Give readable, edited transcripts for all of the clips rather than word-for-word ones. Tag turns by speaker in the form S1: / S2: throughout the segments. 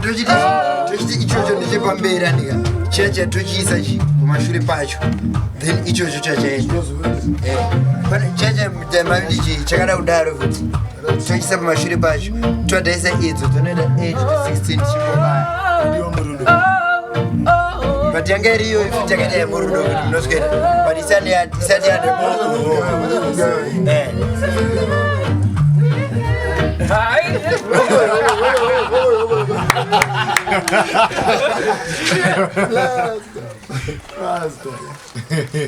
S1: tochiti ichocho ndechepambera ndika chacha tochiisa chi kumashure pacho then ichocho chachaenda chacha mavili chakada kudaro kuti tochiisa kumashure pacho twadhaisa idzo tonoenda 8 to 16 chingobaya but yanga iriyo ifuti yakada yamurudo kuti munoswera but isati yade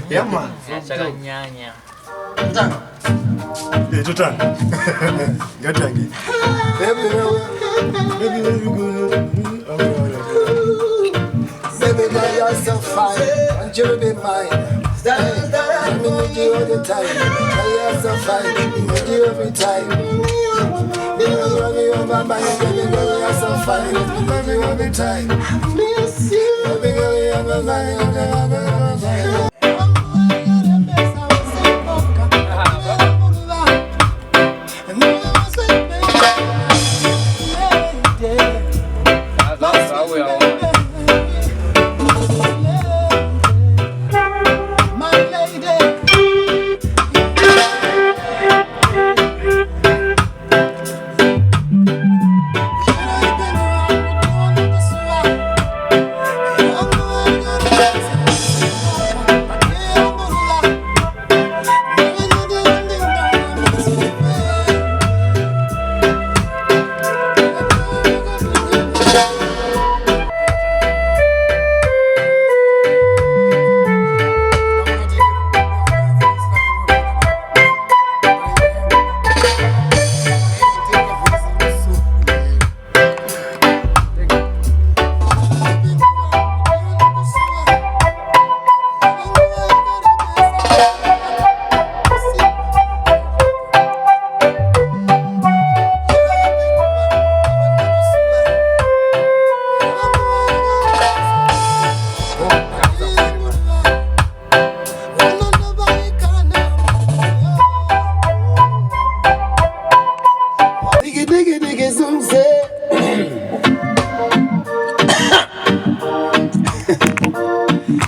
S2: yeah, man.
S3: Baby, girl, you're so fine. Want you to be mine. I need you all the time. Girl, you're so fine. I need you every time. Baby, you're my mind. Baby, girl, you're so fine. I love you every time. Miss you. Baby, girl, you're my mind.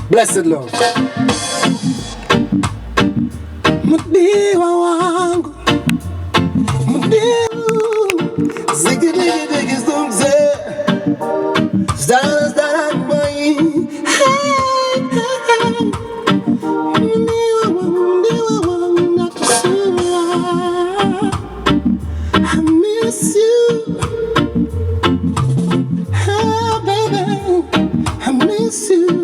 S3: Blessed Lord. Mudiwa wangu, mudiwa, zigi digi digi zungze, zdara zdara boy. Mudiwa wangu nakusura, I miss you, oh baby, I miss you.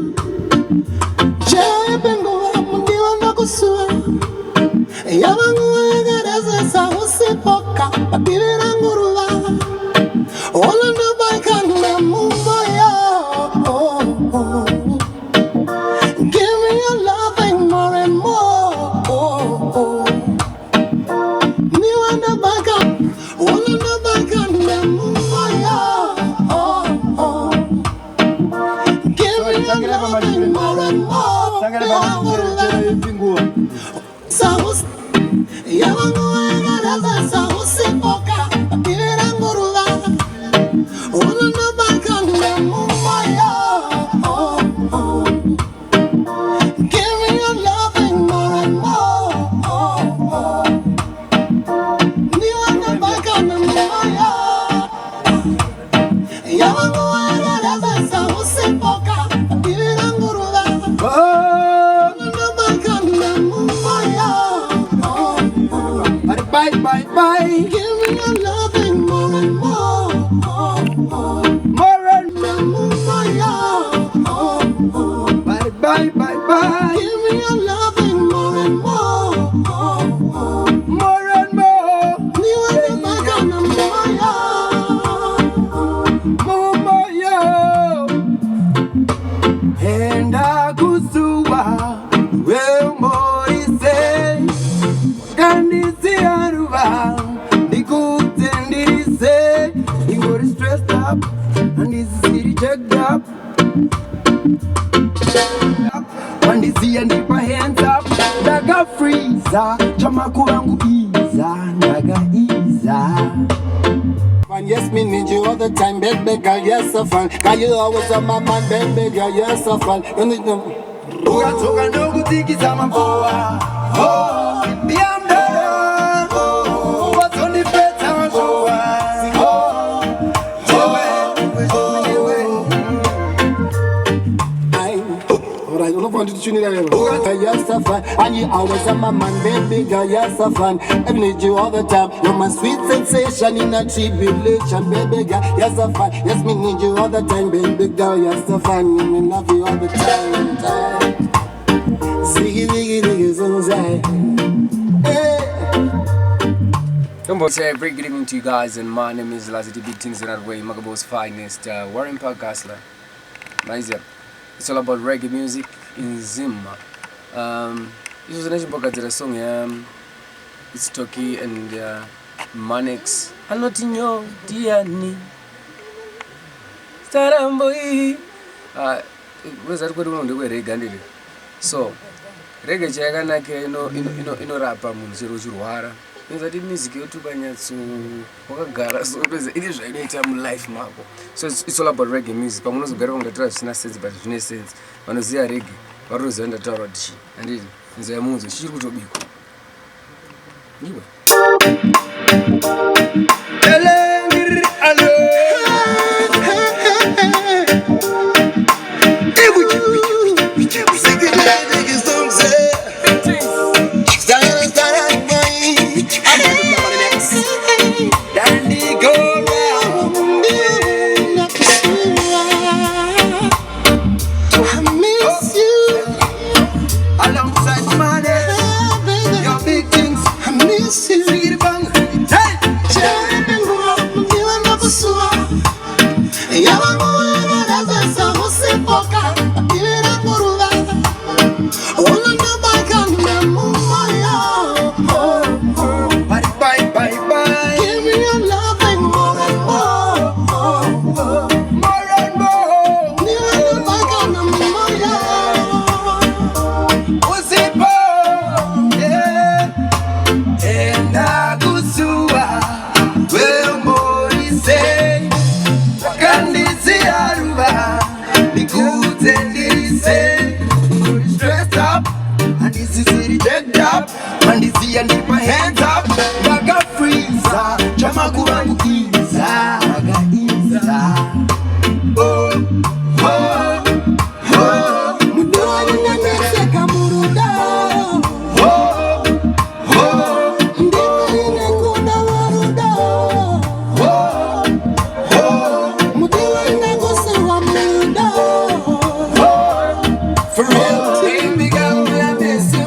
S3: Give me your loving more and more. Me wanna back up, wanna back up, give me your loving more and more. Bye, bye, bye. Give me your loving more and more. More and more. Bye, bye, bye, bye. Give me your loving more and more. More and more. You are the back of more. And I go through well more is say. And it's the stressed up and this city checked up. And this here and my hands up. Daga freezer, chamaku wangu iza, daga iza. Yes, me need you all the time, baby girl, you're so fine. Cause you always on my mind, baby girl, you're so fine. You need them.
S1: Ukatoka ndokutikisa mapoa. Oh, biamdara. Oh, wasonipeta mapoa. Oh,
S3: alright, I don't want you to tune in anymore. You're so fine, and you always on my mind, baby girl, you're so fine. I need you all the time. You're my sweet sensation in a tribulation, baby girl, you're so fine. Yes, me need you all the time, baby girl, you're so fine. Me love you all the time. Ziggy, ziggy, ziggy, ziggy,
S2: Say a very good evening to you guys, and my name is Lazity Big Things in that way, Magabo's finest, Warren Park Gasler. Nice. It's all about reggae music in Zimma. This was a nation book a song, it's Toki and Manix. I'm not in your Diani. Staramboy. Where's that going on the way reggae? So, reggae chagana ke no rapa munziro juruhara. That music you to banya so wakagara so it is really time life mako. So it's all about reggae music. Pamunozo gara on the drive na sense but no sense. Vanozia reggae varozo enda tarot and it nze yamunzo chiri kutobiko. Niwe.
S1: Elengir alo. And this year need my hands up. Baga freezer, chama kurangu iza, baga iza. Oh, oh, oh.
S3: Mudoni na nese kamuruda.
S1: Oh, oh.
S3: Ndini nekuna waruda.
S1: Oh, oh.
S3: Mudoni na gose wa muruda.
S1: Oh, for real, baby girl, I miss you.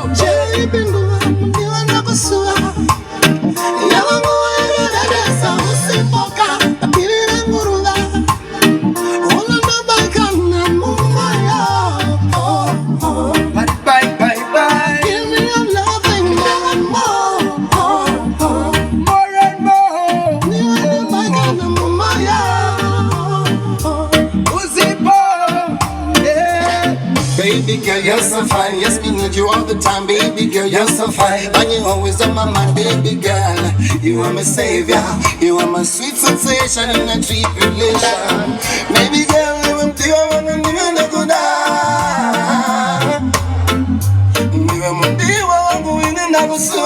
S3: Baby girl, you're so fine. Yes, me need you all the time. Baby girl, you're so fine. And you always on my mind, baby girl. You are my savior. You are my sweet sensation in a tribulation. Baby girl, you want to go on and you know good. You want to go in and I go so